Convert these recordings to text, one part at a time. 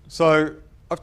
So I've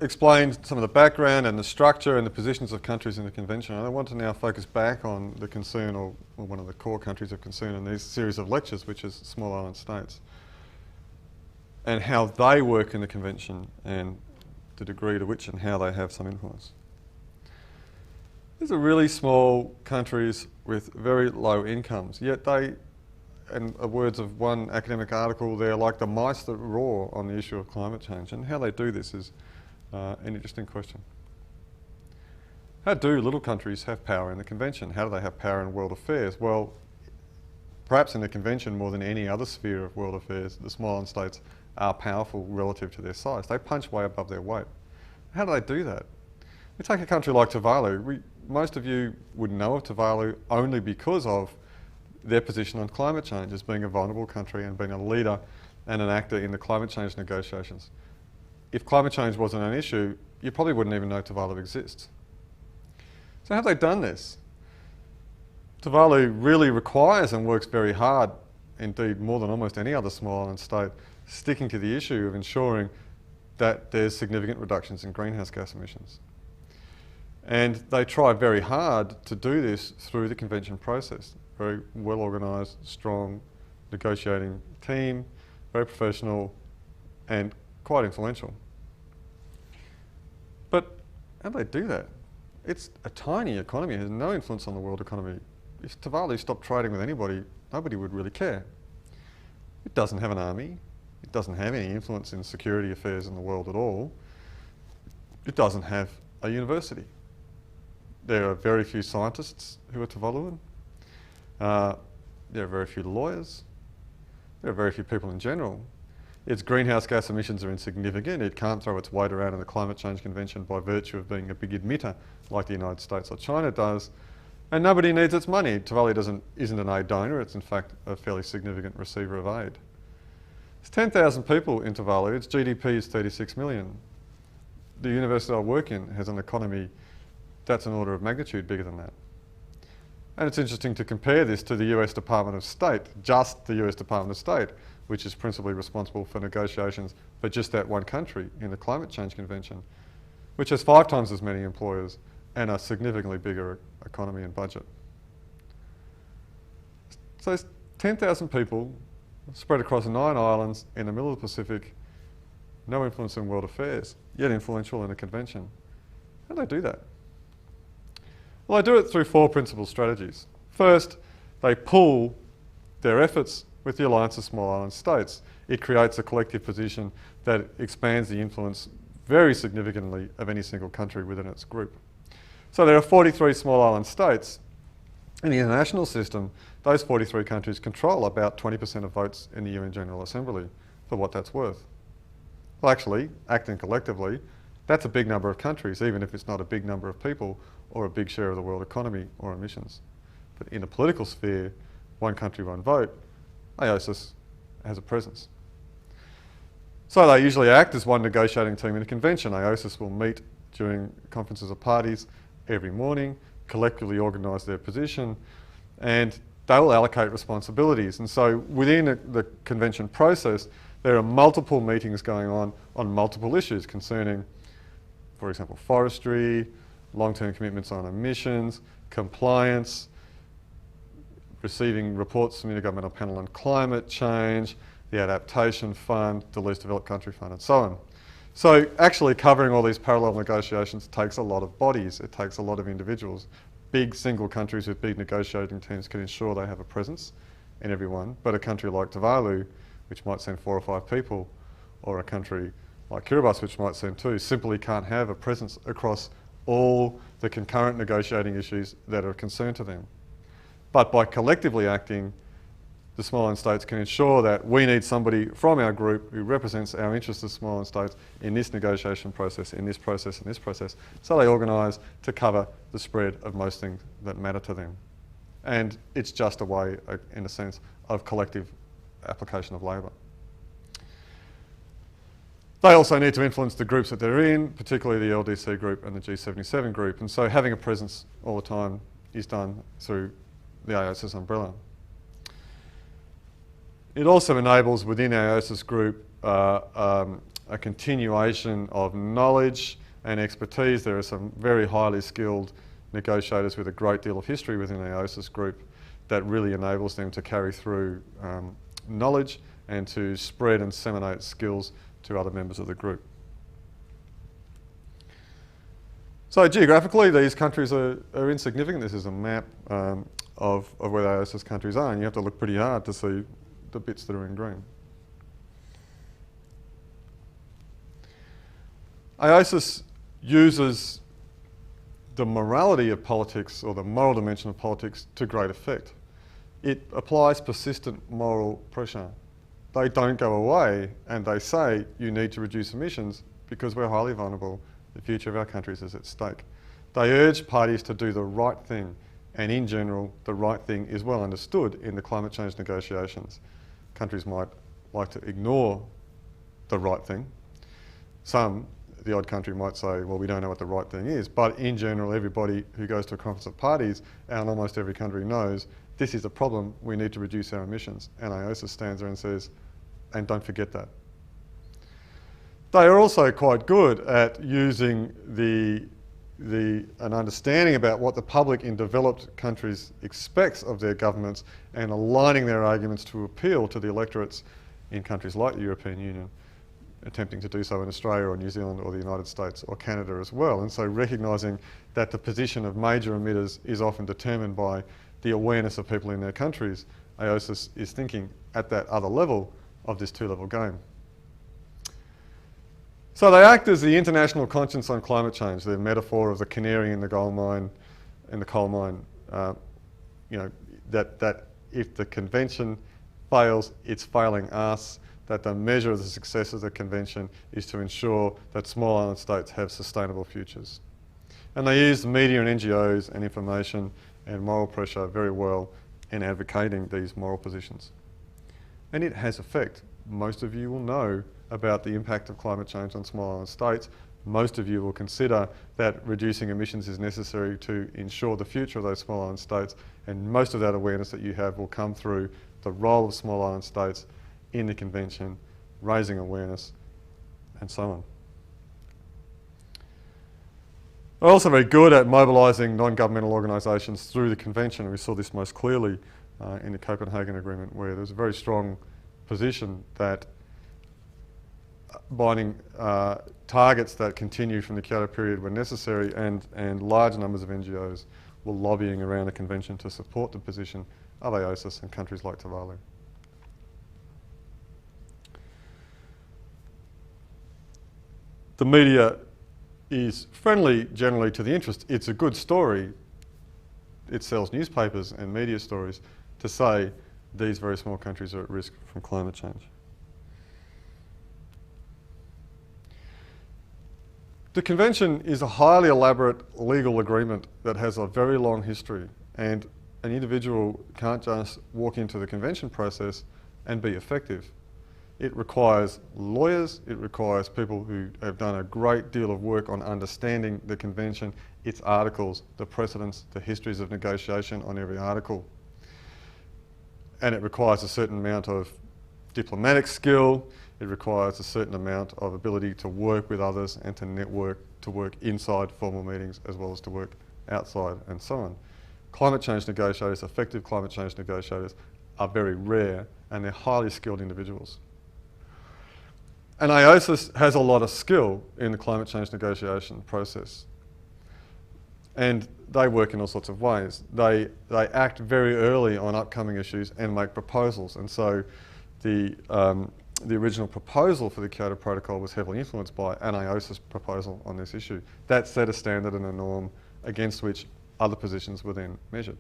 explained some of the background and the structure and the positions of countries in the Convention. And I want to now focus back on the concern, or one of the core countries of concern in these series of lectures, which is small island states, and how they work in the Convention and the degree to which and how they have some influence. These are really small countries with very low incomes, yet they, in the words of one academic article, they're like the mice that roar on the issue of climate change. And how they do this is an interesting question. How do little countries have power in the Convention? How do they have power in world affairs? Well, perhaps in the Convention more than any other sphere of world affairs, the small island states are powerful relative to their size. They punch way above their weight. How do they do that? We take a country like Tuvalu. Most of you would know of Tuvalu only because of their position on climate change as being a vulnerable country and being a leader and an actor in the climate change negotiations. If climate change wasn't an issue, you probably wouldn't even know Tuvalu exists. So how have they done this? Tuvalu really requires and works very hard, indeed more than almost any other small island state, sticking to the issue of ensuring that there's significant reductions in greenhouse gas emissions. And they try very hard to do this through the Convention process. Very well organised, strong, negotiating team, very professional and quite influential. But how do they do that? It's a tiny economy, it has no influence on the world economy. If Tuvalu stopped trading with anybody, nobody would really care. It doesn't have an army. It doesn't have any influence in security affairs in the world at all. It doesn't have a university. There are very few scientists who are Tuvaluan. There are very few lawyers. There are very few people in general. Its greenhouse gas emissions are insignificant. It can't throw its weight around in the Climate Change Convention by virtue of being a big emitter like the United States or China does. And nobody needs its money. Tuvalu isn't an aid donor. It's in fact a fairly significant receiver of aid. There's 10,000 people in Tuvalu. Its GDP is 36 million. The university I work in has an economy that's an order of magnitude bigger than that. And it's interesting to compare this to the US Department of State, just the US Department of State, which is principally responsible for negotiations for just that one country in the Climate Change Convention, which has 5 times as many employers and a significantly bigger economy and budget. So it's 10,000 people spread across 9 islands in the middle of the Pacific, no influence in world affairs, yet influential in a convention. How do they do that? Well, they do it through 4 principal strategies. First, they pool their efforts with the Alliance of Small Island States. It creates a collective position that expands the influence very significantly of any single country within its group. So there are 43 small island states. In the international system, those 43 countries control about 20% of votes in the UN General Assembly, for what that's worth. Well, actually, acting collectively, that's a big number of countries, even if it's not a big number of people or a big share of the world economy or emissions. But in the political sphere, one country, one vote, AOSIS has a presence. So they usually act as one negotiating team in a convention. AOSIS will meet during conferences of parties every morning, collectively organise their position, and they will allocate responsibilities. And so within the convention process, there are multiple meetings going on multiple issues concerning, for example, forestry, long-term commitments on emissions, compliance, receiving reports from the Intergovernmental Panel on Climate Change, the Adaptation Fund, the Least Developed Country Fund, and so on. So actually covering all these parallel negotiations takes a lot of bodies. It takes a lot of individuals. Big single countries with big negotiating teams can ensure they have a presence in every one, but a country like Tuvalu, which might send 4 or 5 people, or a country like Kiribati, which might send 2, simply can't have a presence across all the concurrent negotiating issues that are of concern to them. But by collectively acting, the small island states can ensure that we need somebody from our group who represents our interests as small island states in this negotiation process, in this process, in this process. So they organise to cover the spread of most things that matter to them. And it's just a way, in a sense, of collective application of labour. They also need to influence the groups that they're in, particularly the LDC group and the G77 group. And so having a presence all the time is done through the AOSIS umbrella. It also enables within our AOSIS group a a continuation of knowledge and expertise. There are some very highly skilled negotiators with a great deal of history within the AOSIS group that really enables them to carry through knowledge and to spread and disseminate skills to other members of the group. So geographically, these countries are insignificant. This is a map of where the AOSIS countries are, and you have to look pretty hard to see the bits that are in green. AOSIS uses the morality of politics, or the moral dimension of politics, to great effect. It applies persistent moral pressure. They don't go away and they say you need to reduce emissions because we're highly vulnerable. The future of our countries is at stake. They urge parties to do the right thing, and in general, the right thing is well understood in the climate change negotiations. Countries might like to ignore the right thing. The odd country might say, well, we don't know what the right thing is, but in general, everybody who goes to a conference of parties, and almost every country knows, this is a problem, we need to reduce our emissions. And AOSIS stands there and says, and don't forget that. They are also quite good at using an understanding about what the public in developed countries expects of their governments and aligning their arguments to appeal to the electorates in countries like the European Union, attempting to do so in Australia or New Zealand or the United States or Canada as well. And so recognising that the position of major emitters is often determined by the awareness of people in their countries, AOSIS is thinking at that other level of this two-level game. So they act as the international conscience on climate change, the metaphor of the canary in the coal mine, that if the convention fails, it's failing us, that the measure of the success of the convention is to ensure that small island states have sustainable futures. And they use the media and NGOs and information and moral pressure very well in advocating these moral positions. And it has effect. Most of you will know about the impact of climate change on small island states. Most of you will consider that reducing emissions is necessary to ensure the future of those small island states, and most of that awareness that you have will come through the role of small island states in the convention, raising awareness, and so on. They're also very good at mobilising non-governmental organisations through the convention, and we saw this most clearly in the Copenhagen Agreement, where there's a very strong position that binding targets that continue from the Kyoto period were necessary, and large numbers of NGOs were lobbying around the convention to support the position of AOSIS and countries like Tuvalu. The media is friendly generally to the interest. It's a good story. It sells newspapers and media stories to say these very small countries are at risk from climate change. The convention is a highly elaborate legal agreement that has a very long history, and an individual can't just walk into the convention process and be effective. It requires lawyers, it requires people who have done a great deal of work on understanding the convention, its articles, the precedents, the histories of negotiation on every article. And it requires a certain amount of diplomatic skill, it requires a certain amount of ability to work with others and to network, to work inside formal meetings as well as to work outside, and so on. Climate change negotiators, effective climate change negotiators, are very rare, and they're highly skilled individuals. And AOSIS has a lot of skill in the climate change negotiation process. And they work in all sorts of ways. They act very early on upcoming issues and make proposals. And so the original proposal for the Kyoto Protocol was heavily influenced by an AOSIS proposal on this issue. That set a standard and a norm against which other positions were then measured.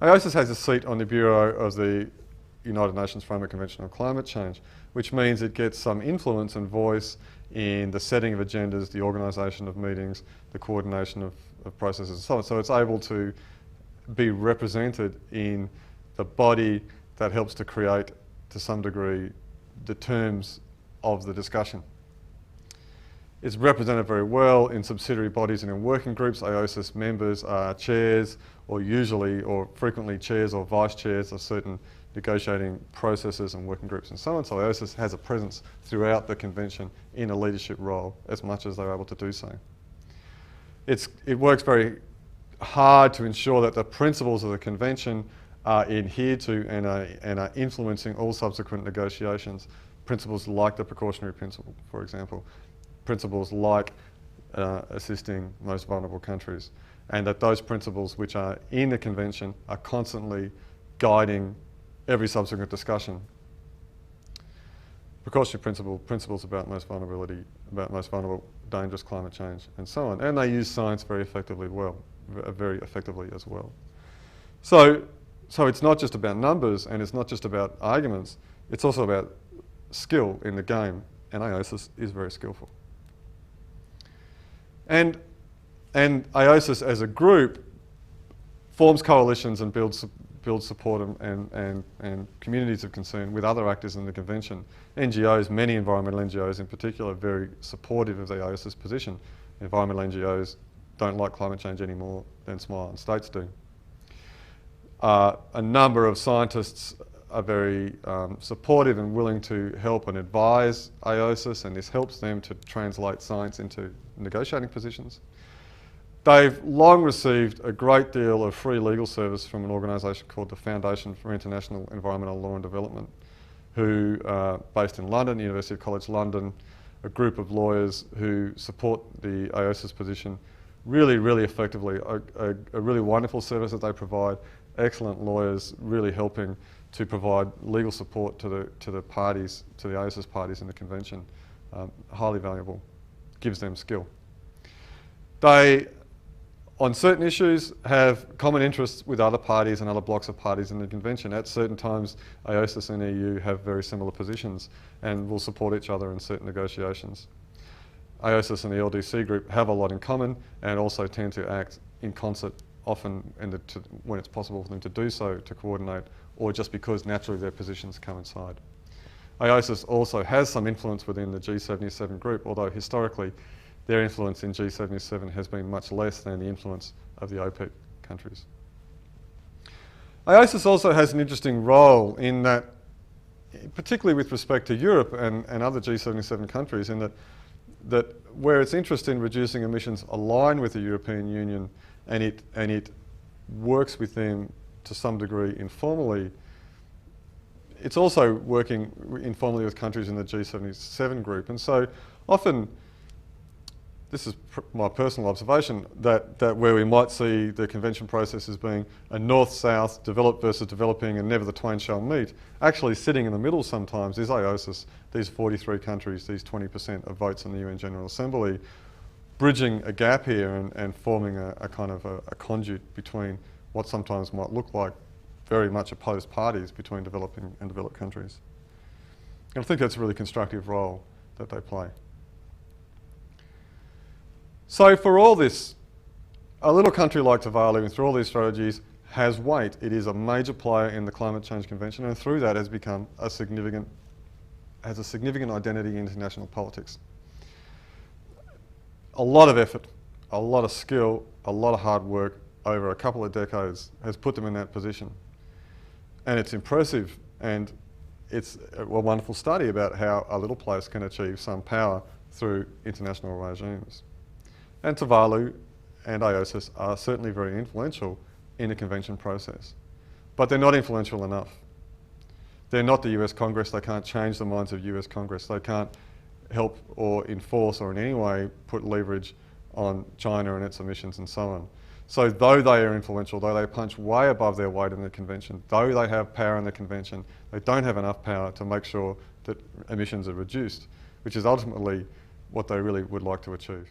AOSIS has a seat on the Bureau of the United Nations Framework Convention on Climate Change, which means it gets some influence and voice in the setting of agendas, the organisation of meetings, the coordination of processes and so on. So it's able to be represented in the body that helps to create, to some degree, the terms of the discussion. It's represented very well in subsidiary bodies and in working groups. AOSIS members are chairs, or usually or frequently chairs or vice chairs of certain negotiating processes and working groups and so on. So AOSIS has a presence throughout the convention in a leadership role as much as they're able to do so. It works very hard to ensure that the principles of the convention are adhered to and are influencing all subsequent negotiations. Principles like the precautionary principle, for example. Principles like assisting most vulnerable countries. And that those principles which are in the convention are constantly guiding every subsequent discussion. Precautionary principle, principles about most vulnerability, about most vulnerable, dangerous climate change, and so on. And they use science very effectively as well. So it's not just about numbers, and it's not just about arguments, it's also about skill in the game, and AOSIS is very skillful. And AOSIS as a group forms coalitions and builds support and communities of concern with other actors in the convention. NGOs, many environmental NGOs in particular, are very supportive of the AOSIS position. Environmental NGOs don't like climate change any more than small island states do. A number of scientists are very supportive and willing to help and advise AOSIS, and this helps them to translate science into negotiating positions. They've long received a great deal of free legal service from an organisation called the Foundation for International Environmental Law and Development, who are based in London, University College London, a group of lawyers who support the AOSIS position really, really effectively. A really wonderful service that they provide, excellent lawyers really helping to provide legal support to the parties, to the AOSIS parties in the convention. Highly valuable, gives them skill. They, on certain issues, have common interests with other parties and other blocks of parties in the convention. At certain times, AOSIS and EU have very similar positions and will support each other in certain negotiations. AOSIS and the LDC group have a lot in common and also tend to act in concert often when it's possible for them to do so, to coordinate, or just because naturally their positions coincide. AOSIS also has some influence within the G77 group, although historically their influence in G77 has been much less than the influence of the OPEC countries. AOSIS also has an interesting role in that, particularly with respect to Europe and other G77 countries, in that where its interest in reducing emissions align with the European Union and it works with them to some degree informally, it's also working informally with countries in the G77 group. And so often, this is my personal observation, that where we might see the convention process as being a north-south, developed versus developing, and never the twain shall meet, actually sitting in the middle sometimes is AOSIS, these 43 countries, these 20% of votes in the UN General Assembly, bridging a gap here and forming a kind of a conduit between what sometimes might look like very much opposed parties between developing and developed countries. And I think that's a really constructive role that they play. So for all this, a little country like Tuvalu, through all these strategies, has weight. It is a major player in the Climate Change Convention, and through that has become has a significant identity in international politics. A lot of effort, a lot of skill, a lot of hard work over a couple of decades has put them in that position. And it's impressive, and it's a wonderful study about how a little place can achieve some power through international regimes. And Tuvalu and AOSIS are certainly very influential in the convention process. But they're not influential enough. They're not the US Congress. They can't change the minds of US Congress. They can't help or enforce or in any way put leverage on China and its emissions and so on. So though they are influential, though they punch way above their weight in the convention, though they have power in the convention, they don't have enough power to make sure that emissions are reduced, which is ultimately what they really would like to achieve.